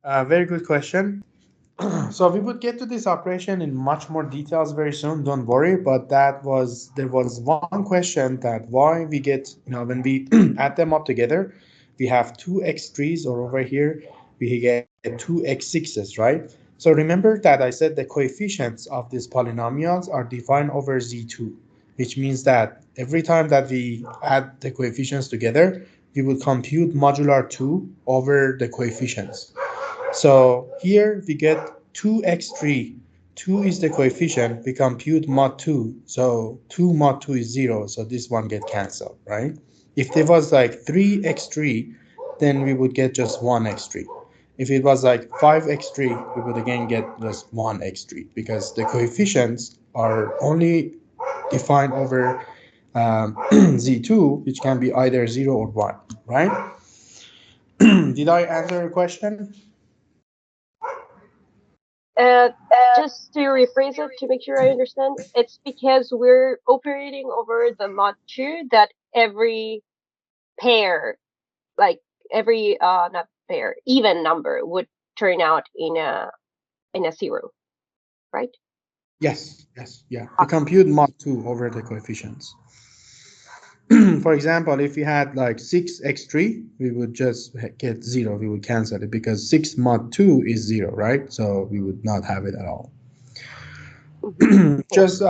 Very good question. So we would get to this operation in much more details very soon. Don't worry. But there was one question that why we get, when we add them up together, we have two x3s, or over here we get two x6s, right? So remember that I said the coefficients of these polynomials are defined over z2, which means that every time that we add the coefficients together, we would compute modular 2 over the coefficients. So here we get 2x3. 2 is the coefficient. We compute mod 2. So 2 mod 2 is 0. So this one get cancelled, right? If there was like 3x3, then we would get just 1x3. If it was like 5x3, we would again get just 1x3 because the coefficients are only defined over z2, which can be either 0 or 1, right? Did I answer your question? Just to rephrase it to make sure I understand, it's because we're operating over the mod 2 that every pair, like every not pair, even number would turn out in a 0, right? Yes, yeah. We compute mod 2 over the coefficients. For example, if we had like 6x3, we would just get 0. We would cancel it because 6 mod 2 is 0, right? So we would not have it at all. Just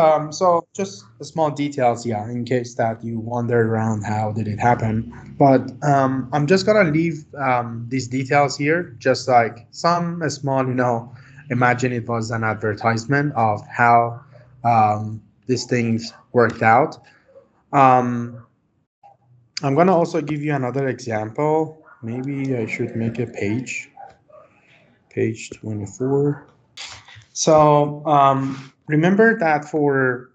small details, yeah, in case that you wondered around how did it happen. But I'm just gonna leave these details here, just like some small, imagine it was an advertisement of how these things worked out. I'm gonna also give you another example. Maybe I should make a page 24. So remember that for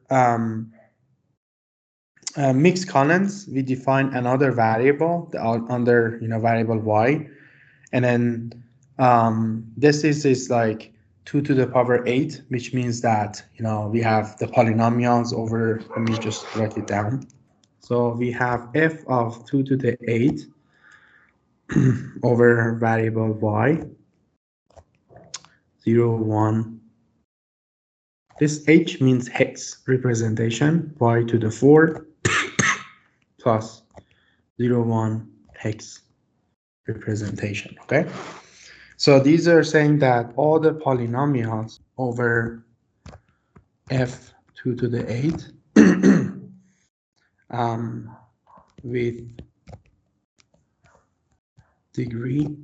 mixed columns, we define another variable under variable y, and then this is like 2 to the power 8, which means that we have the polynomials over. Let me just write it down. So we have f of 2 to the 8 over variable y 0 1. This h means hex representation, y to the 4 plus 0 1 hex representation. Okay, so these are saying that all the polynomials over f2 to the 8 with degree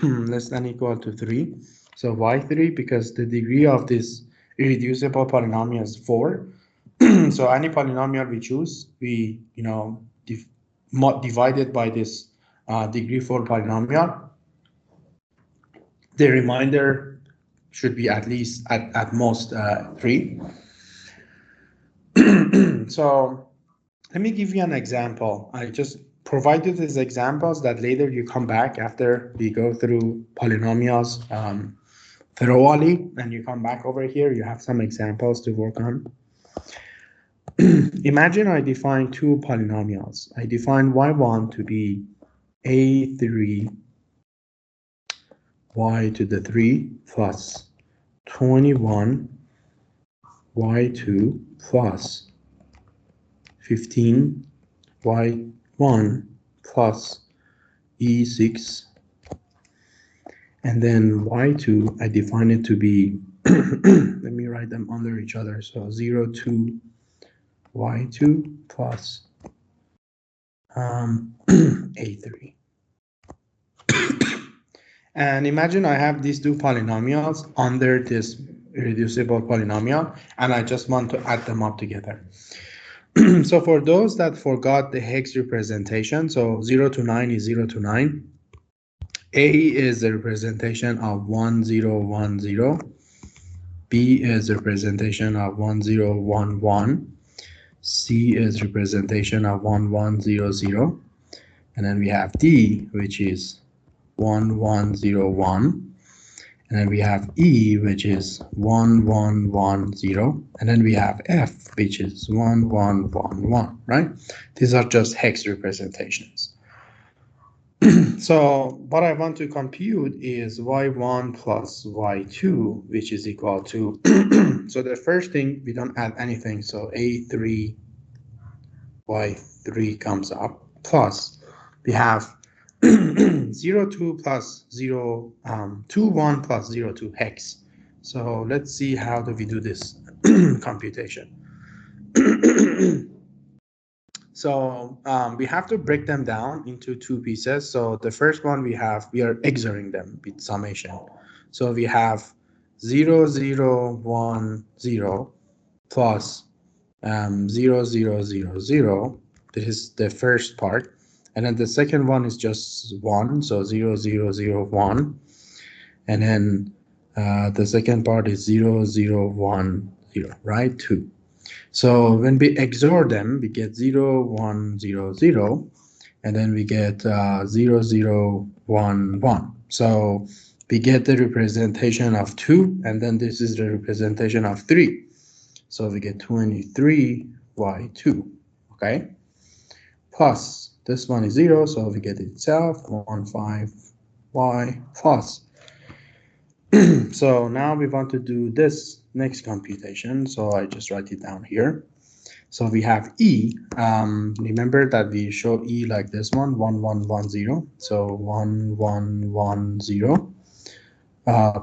less than equal to 3. So why 3? Because the degree of this irreducible polynomial is 4. So any polynomial we choose, we divide it by this degree 4 polynomial. The remainder should be at least at most 3. So let me give you an example. I just provided these examples that later you come back after we go through polynomials thoroughly, and you come back over here, you have some examples to work on. Imagine I define two polynomials. I define y1 to be a3 y to the 3 plus 21 y2 plus 15 y1 plus e6, and then y2 I define it to be let me write them under each other. So 0 2 y2 plus a3. And imagine I have these two polynomials under this irreducible polynomial, and I just want to add them up together. So for those that forgot the hex representation, so 0 to 9 is 0 to 9. A is the representation of 1 0 1 0. B is the representation of 1 0 1 1. C is representation of 1 1 0 0. And then we have D, which is 1 1 0 1. And then we have E, which is 1 1 1 0. And then we have F, which is 1 1 1 1, right? These are just hex representations. So what I want to compute is y1 plus y2, which is equal to, so the first thing, we don't add anything, so a3, y3 comes up, plus we have 0, 2 plus 0, 2, 1 plus 0, 2 hex. So let's see how do we do this computation. So we have to break them down into two pieces. So the first one we are XORing them with summation. So we have 0, 0, 1, 0 plus 0, 0, 0, 0. This is the first part. And then the second one is just 1, so 0, 0, 0, 1. And then the second part is 0, 0, 1, 0, right? 2. So when we XOR them, we get 0, 1, 0, 0, and then we get 0, 0, 1, 1. So we get the representation of 2, and then this is the representation of 3. So we get 23y2, okay? Plus, this one is 0, so we get itself 15y plus. So now we want to do this next computation, so I just write it down here. So we have E. Remember that we show E like this one, 1110. So 1110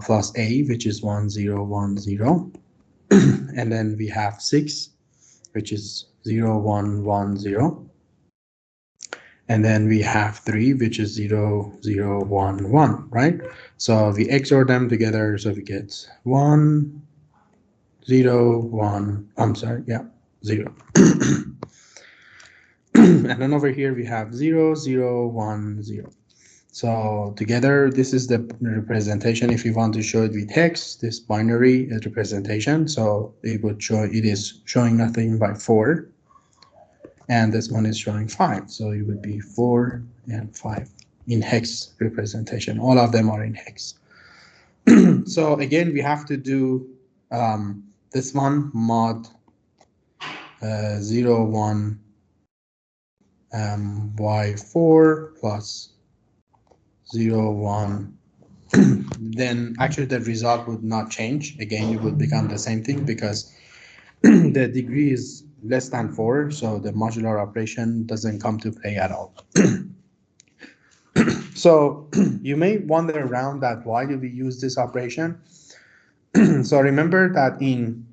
plus A, which is 1010. And then we have 6, which is 0110. And then we have 3, which is 0011, right? So we XOR them together, so we get 1, 0, 1, I'm sorry, yeah, 0. And then over here we have 0, 0, 1, 0. So together, this is the representation. If you want to show it with hex, this binary is representation. So it would show, it is showing nothing by 4. And this one is showing 5. So it would be 4 and 5 in hex representation. All of them are in hex. So again, we have to do this one, mod 0, 1 y4 plus 0, 1. Then actually the result would not change. Again, it would become the same thing because the degree is less than 4, so the modular operation doesn't come to play at all. So you may wonder around that why do we use this operation? So remember that in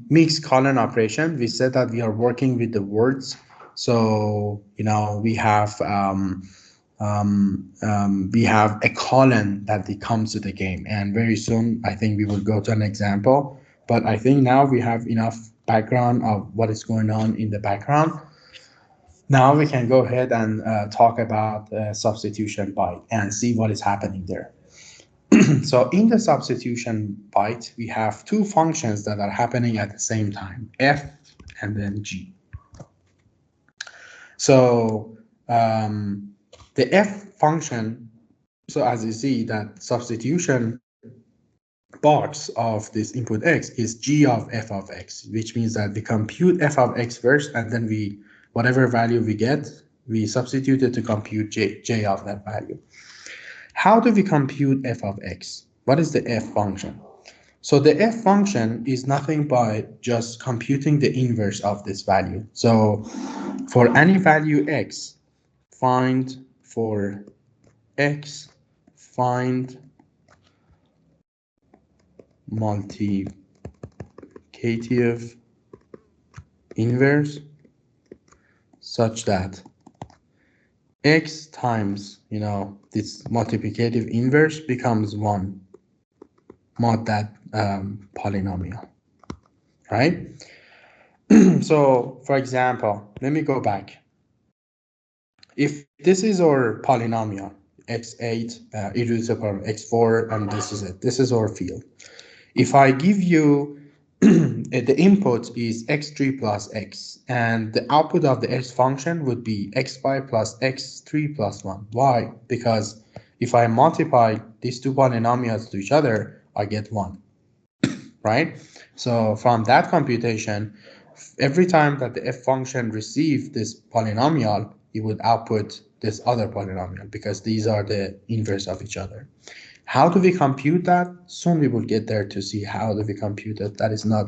mixed colon operation, we said that we are working with the words. So we have a colon that it comes to the game, and very soon I think we will go to an example. But I think now we have enough background of what is going on in the background. Now we can go ahead and talk about substitution byte and see what is happening there. So in the substitution byte, we have two functions that are happening at the same time, f and then g. So the f function, so as you see that substitution box of this input x is g of f of x, which means that we compute f of x first, and then we, whatever value we get, we substitute it to compute j of that value. How do we compute f of x? What is the f function? So the f function is nothing but just computing the inverse of this value. So for any value x, find for x, find multiplicative inverse such that x times, this multiplicative inverse becomes 1, mod that polynomial, right? So for example, let me go back. If this is our polynomial, x8 e to the power of x4, and this is it, this is our field. If I give you the input is x3 plus x, and the output of the x function would be x5 plus x3 plus 1. Why? Because if I multiply these two polynomials to each other, I get 1, right? So from that computation, every time that the f function receives this polynomial, it would output this other polynomial because these are the inverse of each other. How do we compute that? Soon we will get there to see how do we compute it. That is not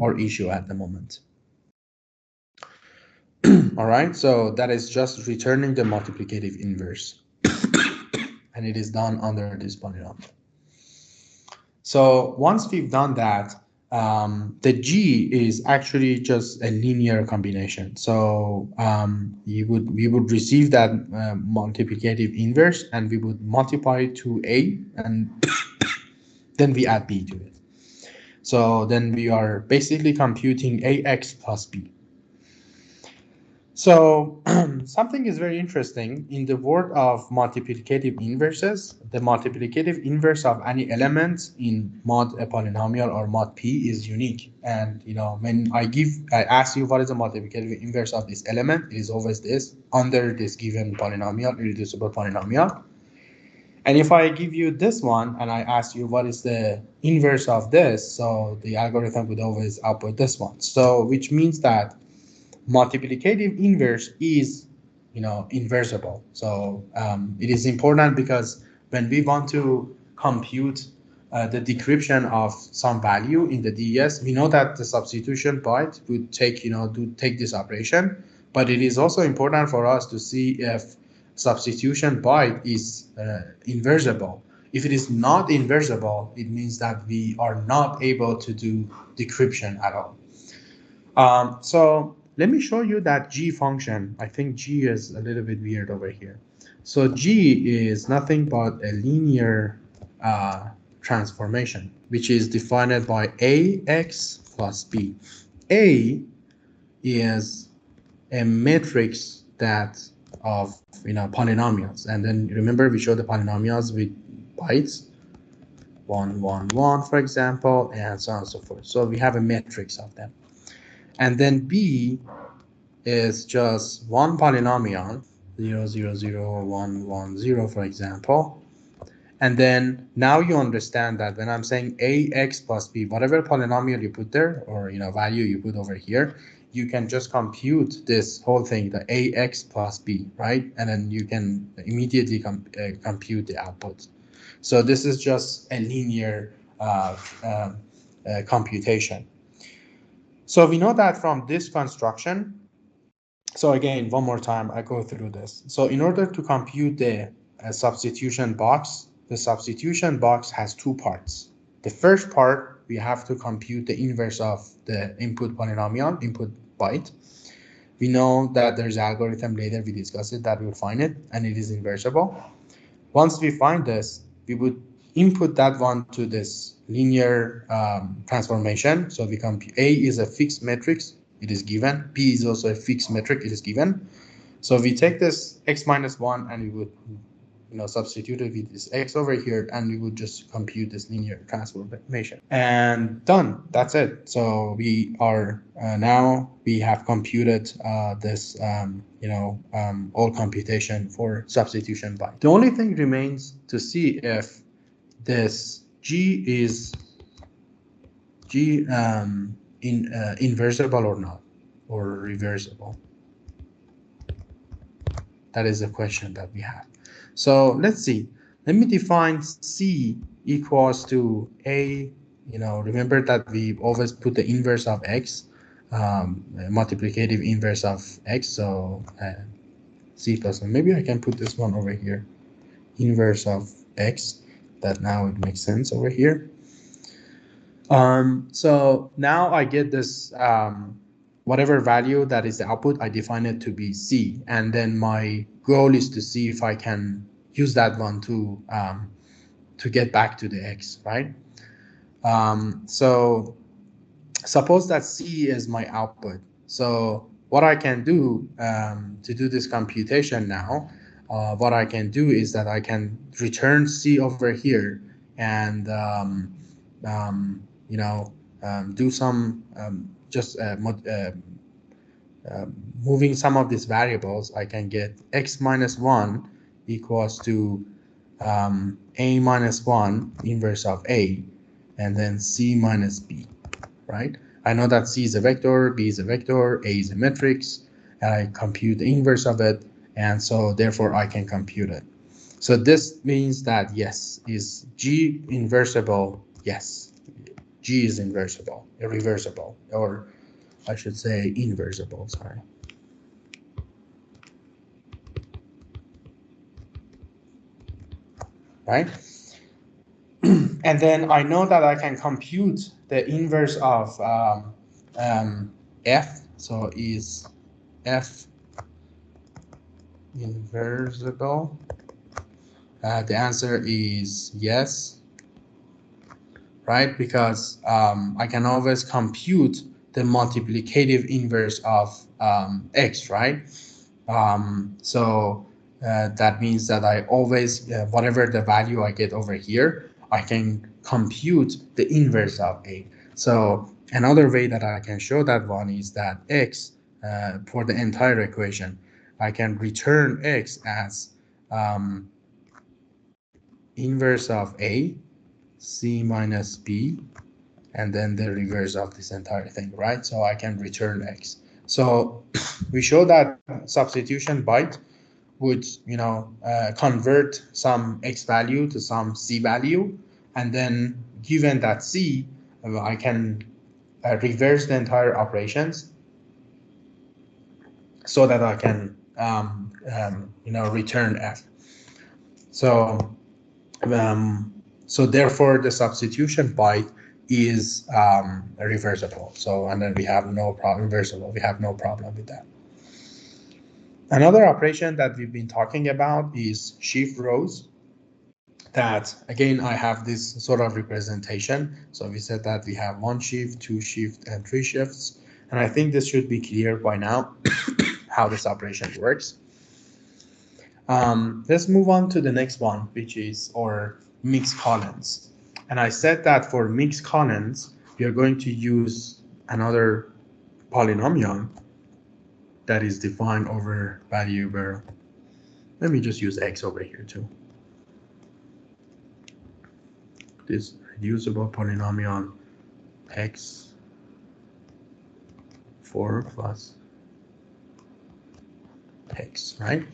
our issue at the moment. All right, so that is just returning the multiplicative inverse. And it is done under this polynomial. So once we've done that, the G is actually just a linear combination. So we would receive that multiplicative inverse, and we would multiply it to A, and then we add B to it. So then we are basically computing AX plus B. So something is very interesting in the world of multiplicative inverses. The multiplicative inverse of any element in mod a polynomial or mod P is unique. And when I ask you what is the multiplicative inverse of this element, it is always this under this given polynomial, irreducible polynomial. And if I give you this one and I ask you what is the inverse of this, so the algorithm would always output this one. So which means that multiplicative inverse is inversible. So it is important because when we want to compute the decryption of some value in the DES, we know that the substitution byte would take this operation, but it is also important for us to see if substitution byte is inversible. If it is not inversible, it means that we are not able to do decryption at all. So let me show you that G function. I think G is a little bit weird over here. So G is nothing but a linear transformation, which is defined by AX plus B. A is a matrix that of polynomials, and then remember we show the polynomials with bytes, 1, 1, 1, for example, and so on and so forth. So we have a matrix of them. And then B is just one polynomial, 0, 0, 0, 1, 1, 0, for example. And then now you understand that when I'm saying AX plus B, whatever polynomial you put there, or value you put over here, you can just compute this whole thing, the AX plus B, right? And then you can immediately compute the output. So this is just a linear computation. So we know that from this construction. So again, one more time, I go through this. So in order to compute the substitution box, the substitution box has two parts. The first part, we have to compute the inverse of the input polynomial, input byte. We know that there's an algorithm later, we discuss it, that we'll find it, and it is inversible. Once we find this, we would input that one to this linear transformation. So we compute A is a fixed matrix, it is given. B is also a fixed metric, it is given. So we take this x minus 1 and we would substitute it with this x over here, and we would just compute this linear transformation. And done, that's it. So we are now we have computed this all computation for substitution byte. The only thing remains to see if this G is inversible or not, or reversible. That is the question that we have. So let's see. Let me define C equals to A. Remember that we always put the inverse of X, multiplicative inverse of X. So C plus 1. Maybe I can put this one over here. Inverse of X. That now it makes sense over here. So now I get this whatever value that is the output, I define it to be C, and then my goal is to see if I can use that one to get back to the X, right? So suppose that C is my output. So what I can do to do this computation now, what I can do is that I can return C over here and do some moving some of these variables. I can get x minus 1 equals to a minus 1 inverse of a, and then c minus b, right? I know that c is a vector, b is a vector, a is a matrix, and I compute the inverse of it, and so therefore I can compute it. So this means that yes, is G inversible? Yes, G is inversible, irreversible, or I should say inversible, sorry. Right? And then I know that I can compute the inverse of F. So is F inversible? The answer is yes, right? Because I can always compute the multiplicative inverse of X, right? So that means that I always, whatever the value I get over here, I can compute the inverse of A. So another way that I can show that one is that X, for the entire equation, I can return X as inverse of A, C minus B, and then the reverse of this entire thing, right? So I can return X. So we show that substitution byte would, convert some X value to some C value, and then given that C, I can reverse the entire operations so that I can, return F. So, so therefore the substitution byte is reversible. So, and then we have no problem, reversible. We have no problem with that. Another operation that we've been talking about is shift rows. That again, I have this sort of representation. So we said that we have 1 shift, 2 shift, and 3 shifts. And I think this should be clear by now how this operation works. Let's move on to the next one, which is our mixed columns. And I said that for mixed columns, we are going to use another polynomial that is defined over variable. Let me just use X over here too. This reducible polynomial X4 plus X, right?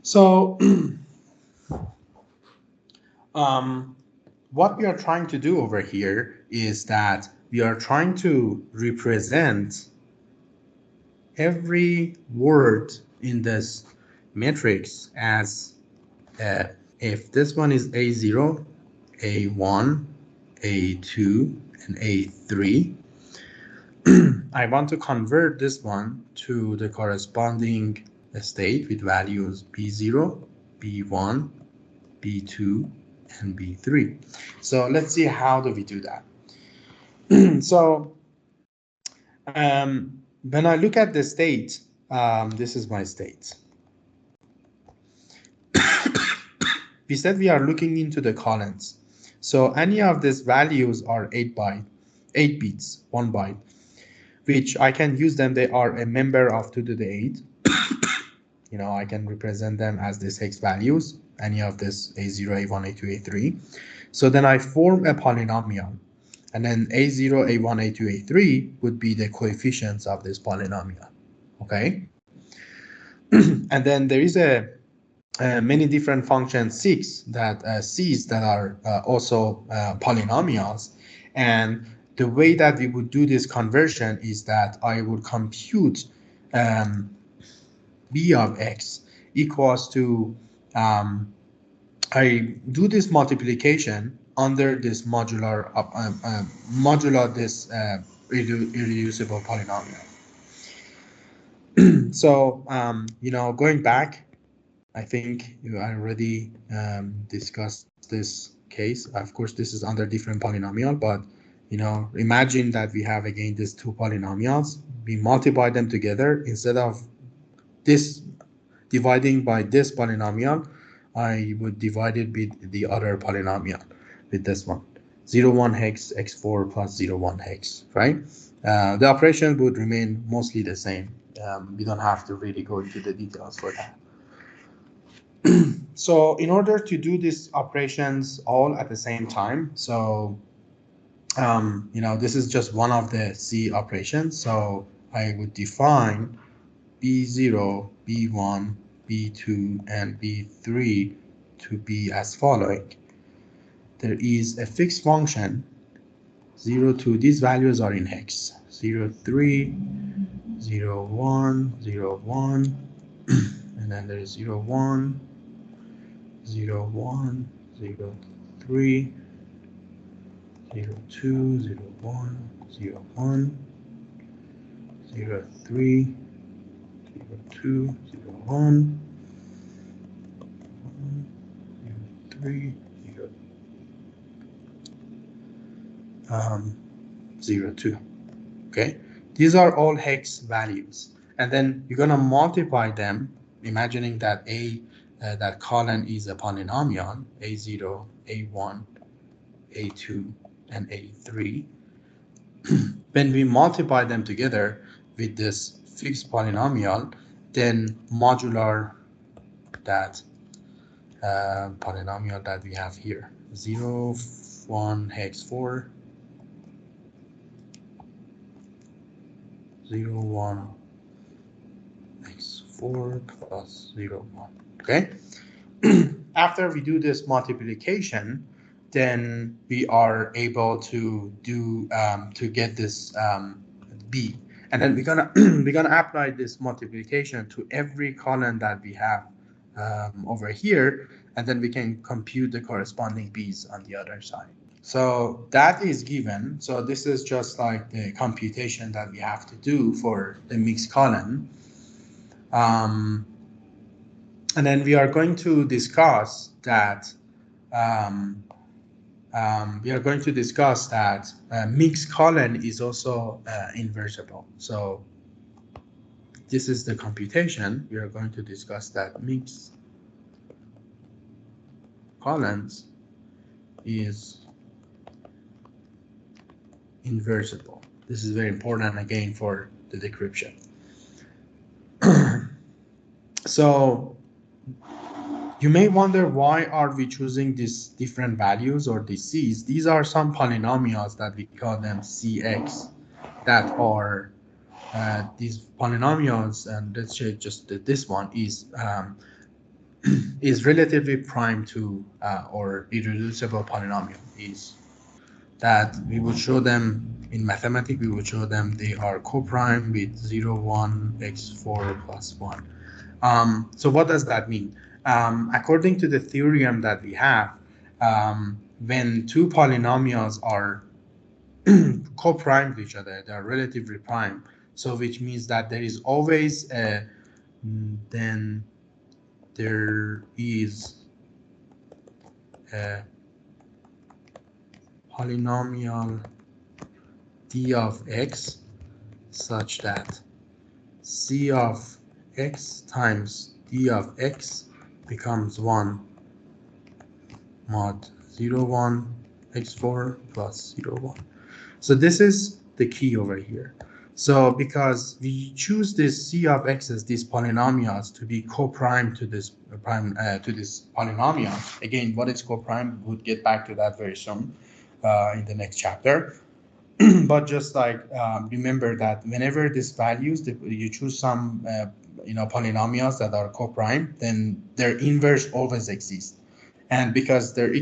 So what we are trying to do over here is that we are trying to represent every word in this matrix as if this one is A0, A1, A2, and A3. I want to convert this one to the corresponding state with values B0, B1, B2, and B3. So let's see how do we do that. So when I look at the state, this is my state. We said we are looking into the columns. So any of these values are 8 bits, 1 byte, which I can use them. They are a member of 2 to the 8. I can represent them as these hex values, any of this A0, A1, A2, A3. So then I form a polynomial. And then A0, A1, A2, A3 would be the coefficients of this polynomial. Okay. And then there is many different functions, 6 that C's that are also polynomials. And the way that we would do this conversion is that I would compute B of X equals to, I do this multiplication under this modular this irreducible polynomial. So, going back, I think I already discussed this case. Of course, this is under different polynomial, but imagine that we have again these 2 polynomials. We multiply them together. Instead of this dividing by this polynomial, I would divide it with the other polynomial, with this one, 0,1 hex x4 plus 0,1 hex, right? The operation would remain mostly the same. We don't have to really go into the details for that. So in order to do these operations all at the same time, so this is just one of the C operations. So I would define B0, B1, B2, and B3 to be as following. There is a fixed function 0, 2. These values are in hex 0, 3, 0, 1, 0, 1, and then there is 0, 1, 0, 1, 0, 3, 0, 2, 0, 1, 0, 1, 0, 3, 0, 2, 0, 1, 3, 0, 2. Okay, these are all hex values, and then you're gonna multiply them, imagining that that column is a polynomial, A0, A1, A2, and A3. When we multiply them together with this fixed polynomial, then modular that polynomial that we have here, 0, 1, hex 4, 0, 1, x4 plus 0, 1. Okay. After we do this multiplication, then we are able to do to get this b, and then we're gonna apply this multiplication to every column that we have over here, and then we can compute the corresponding b's on the other side. So that is given. So this is just like the computation that we have to do for the mixed column. And then we are going to discuss that mixed column is also invertible. So this is the computation. We are going to discuss that mixed columns is invertible. This is very important again for the decryption. So you may wonder, why are we choosing these different values or these c's? These are some polynomials that we call them cx that are these polynomials, and let's say just that this one is relatively prime to or irreducible polynomial is that we would show them in mathematics. We would show them they are co-prime with 0, 1, x4 plus 1. So what does that mean? According to the theorem that we have, when two polynomials are co-prime with each other, they are relatively prime. So which means that there is always then there is a polynomial d of x such that c of x times d of x becomes 1 mod 0, 1 x4 plus 0, 1. So this is the key over here. So because we choose this c of x's, these polynomials, to be co-prime to this polynomial. Again, what is co-prime? We'll get back to that very soon in the next chapter. But just like remember that whenever these values, you choose some polynomials that are co-prime, then their inverse always exists. And because their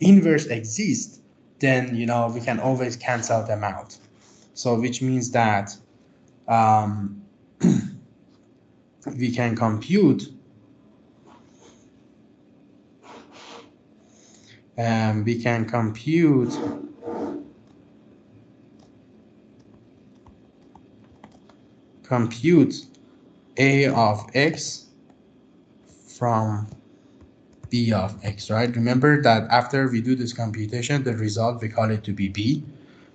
inverse exists, then we can always cancel them out. So which means that we can compute a of x from b of x, right? Remember that after we do this computation, the result we call it to be b.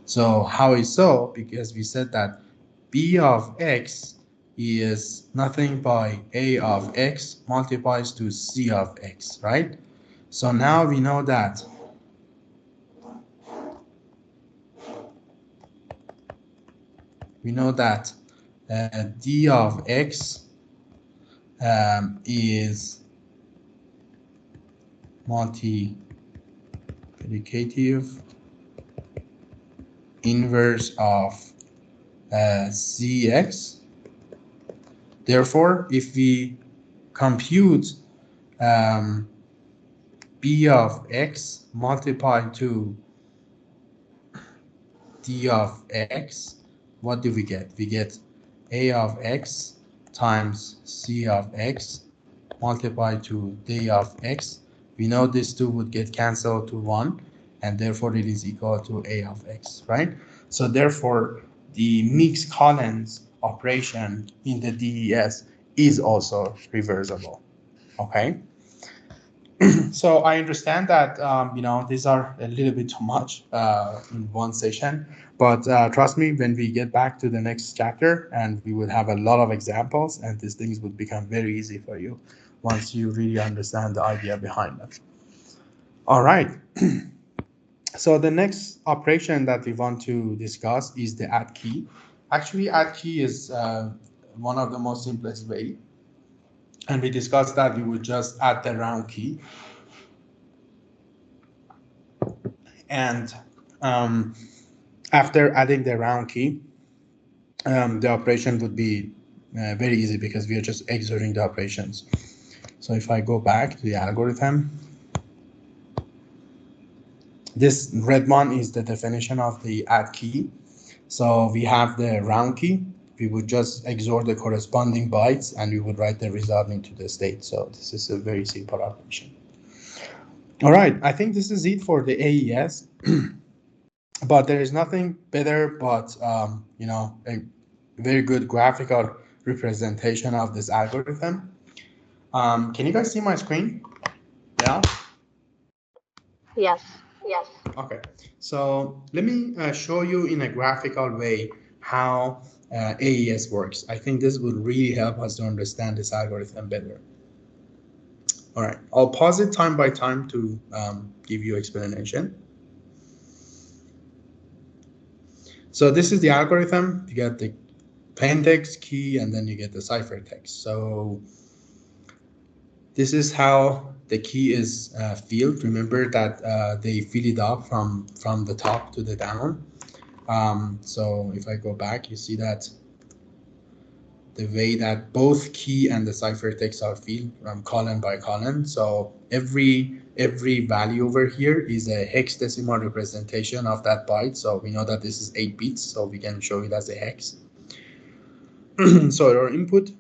So how is so? Because we said that b of x is nothing but a of x multiplies to c of x, right? So now we know that d of x is multiplicative inverse of cx, Therefore, if we compute b of x multiplied to d of x, what do we get? We get a of x times c of x multiplied to d of x. We know these two would get cancelled to 1, and therefore it is equal to a of x, right? So therefore, the mixed columns operation in the DES is also reversible, okay? So I understand that these are a little bit too much in one session, but trust me, when we get back to the next chapter, and we will have a lot of examples, and these things would become very easy for you once you really understand the idea behind them. All right. So the next operation that we want to discuss is the add key. Actually, add key is one of the most simplest way. And we discussed that we would just add the round key. And after adding the round key, the operation would be very easy because we are just executing the operations. So if I go back to the algorithm, this red one is the definition of the add key. So we have the round key. We would just XOR the corresponding bytes and we would write the result into the state. So this is a very simple operation. All right, I think this is it for the AES. But there is nothing better but a very good graphical representation of this algorithm. Can you guys see my screen? Yeah? Yes. Yes. Okay, so let me show you in a graphical way how AES works. I think this would really help us to understand this algorithm better. All right, I'll pause it time by time to give you explanation. So this is the algorithm. You get the plaintext key, and then you get the ciphertext. So this is how the key is filled. Remember that they fill it up from the top to the down. So if I go back, you see that the way that both key and the ciphertext are filled column by column. So every value over here is a hexadecimal representation of that byte. So we know that this is 8 bits, so we can show it as a hex. So our input,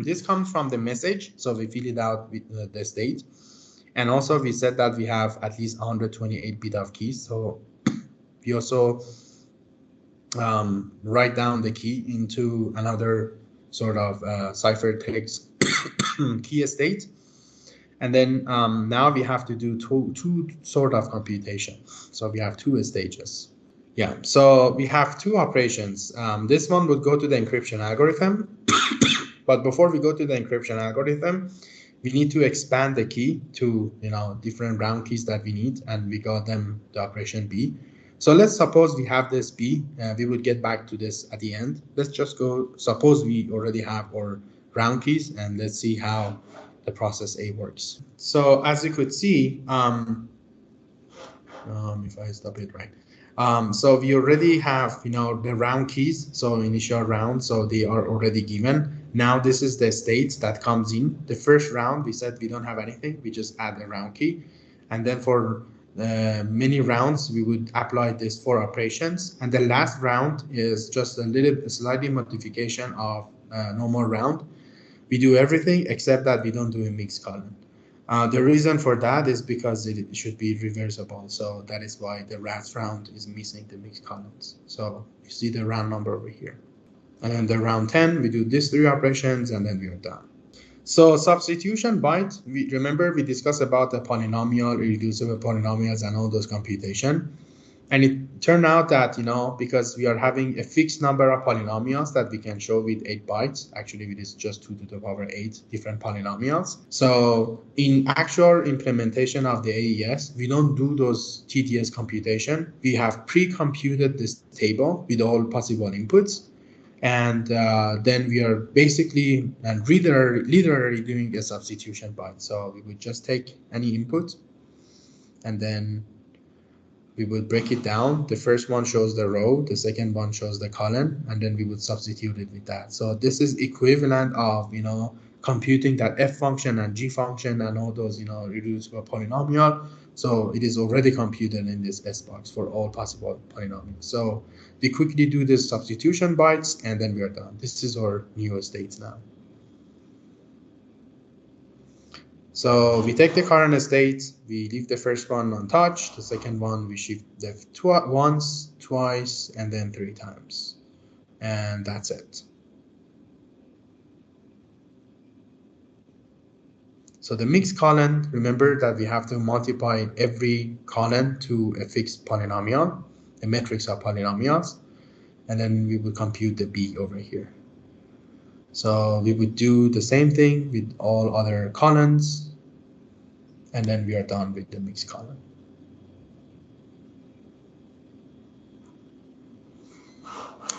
this comes from the message. So we fill it out with the state. And also we said that we have at least 128 bit of keys. So we also write down the key into another sort of ciphertext key state. And then now we have to do two sort of computation. So we have two stages. Yeah, so we have two operations. This one would go to the encryption algorithm. But before we go to the encryption algorithm, we need to expand the key to different round keys that we need, and we got them the operation B. So let's suppose we have this B. We would get back to this at the end. Let's just go, suppose we already have our round keys, and let's see how the process A works. So as you could see, if I stop it right. So we already have, the round keys. So initial round, so they are already given. Now this is the state that comes in. The first round, we said we don't have anything. We just add the round key. And then for many rounds, we would apply this 4 operations. And the last round is just a slightly modification of normal round. We do everything except that we don't do a mixed column. The reason for that is because it should be reversible. So that is why the last round is missing the mixed columns. So you see the round number over here. And then the round 10, we do these 3 operations, and then we are done. So substitution byte, remember we discussed about the polynomial, irreducible polynomials, and all those computation. And it turned out that, because we are having a fixed number of polynomials that we can show with 8 bytes, actually it is just 2 to the power 8 different polynomials. So in actual implementation of the AES, we don't do those TDS computation. We have pre-computed this table with all possible inputs. And then we are basically and literally doing a substitution byte. So we would just take any input, and then we would break it down. The first one shows the row, the second one shows the column, and then we would substitute it with that. So this is equivalent of, computing that f function and g function and all those, reducible polynomial. So it is already computed in this S box for all possible polynomials. So we quickly do this substitution bytes, and then we are done. This is our new state now. So we take the current state, we leave the first one untouched, the second one we shift left once, twice, and then 3 times. And that's it. So the mixed column, remember that we have to multiply every column to a fixed polynomial, a matrix of polynomials, and then we will compute the B over here. So we would do the same thing with all other columns, and then we are done with the mixed column.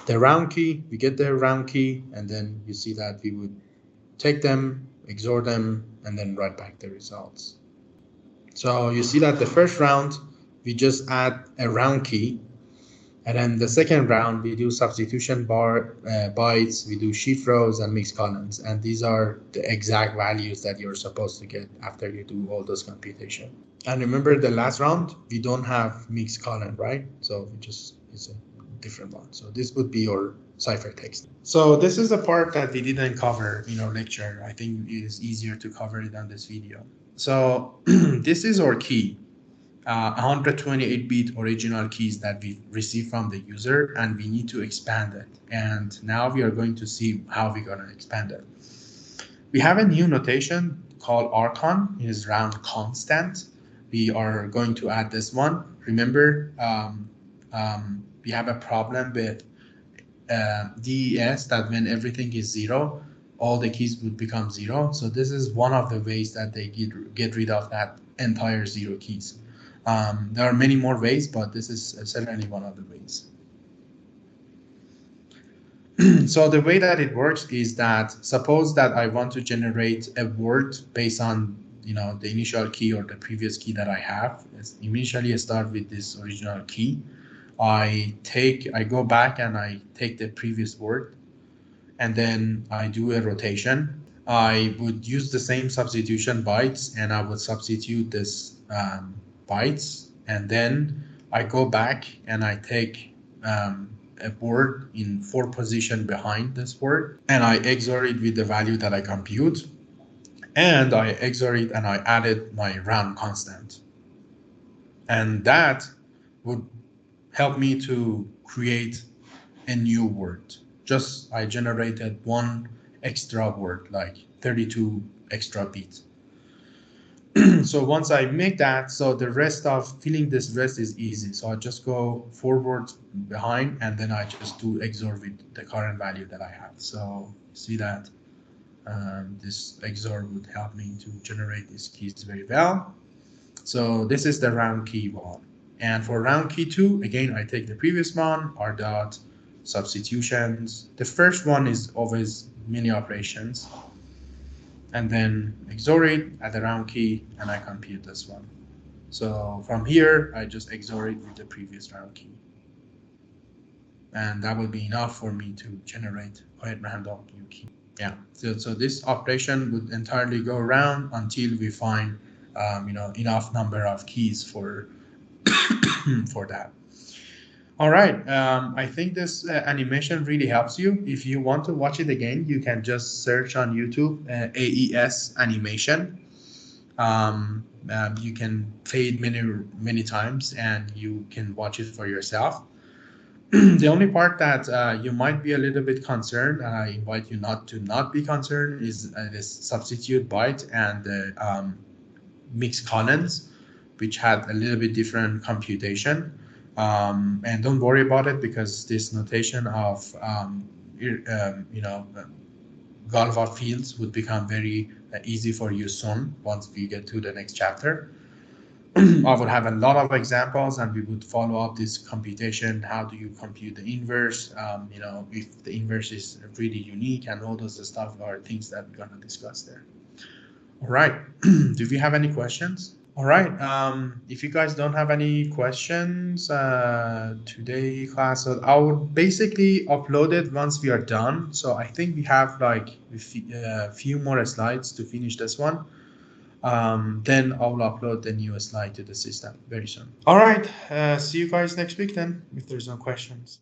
The round key, we get the round key, and then you see that we would take them, XOR them, and then write back the results. So you see that the first round, we just add a round key, and then the second round, we do substitution bytes, we do shift rows and mixed columns, and these are the exact values that you're supposed to get after you do all those computation. And remember the last round, we don't have mixed column, right? So it's a different one. So this would be your ciphertext. So this is the part that we didn't cover in our lecture. I think it is easier to cover it on this video. So this is our key, 128-bit original keys that we received from the user, and we need to expand it. And now we are going to see how we're going to expand it. We have a new notation called archon. It is round constant. We are going to add this one. Remember, we have a problem with DES that when everything is 0, all the keys would become 0. So this is one of the ways that they get rid of that entire 0 keys. There are many more ways, but this is certainly one of the ways. So the way that it works is that suppose that I want to generate a word based on the initial key or the previous key that I have. Initially I start with this original key. I go back and I take the previous word, and then I do a rotation. I would use the same substitution bytes, and I would substitute this bytes, and then I go back and I take a word in 4 position behind this word, and I XOR it with the value that I compute, and I XOR it and I added my round constant, and that would help me to create a new word. Just I generated 1 extra word, like 32 extra bits. So once I make that, so the rest of filling this rest is easy. So I just go forward behind, and then I just do XOR with the current value that I have. So see that this XOR would help me to generate these keys very well. So this is the round key 1. And for round key 2, again, I take the previous one, r dot substitutions. The first one is always mini operations, and then XOR it at the round key, and I compute this one. So from here, I just XOR it with the previous round key. And that will be enough for me to generate quite random new key. Yeah, so this operation would entirely go around until we find enough number of keys for for that. All right, I think this animation really helps you. If you want to watch it again, you can just search on YouTube AES animation. You can play it many times, and you can watch it for yourself. The only part that you might be a little bit concerned, and I invite you not to be concerned, is this substitute byte and the mixed columns, which had a little bit different computation. And don't worry about it, because this notation of Galois fields would become very easy for you soon once we get to the next chapter. I would have a lot of examples, and we would follow up this computation. How do you compute the inverse? If the inverse is really unique, and all those stuff are things that we're going to discuss there. All right. Do we have any questions? All right. If you guys don't have any questions today class, so I will basically upload it once we are done. So I think we have like a few more slides to finish this one. Then I will upload the new slide to the system very soon. All right. See you guys next week then, if there's no questions.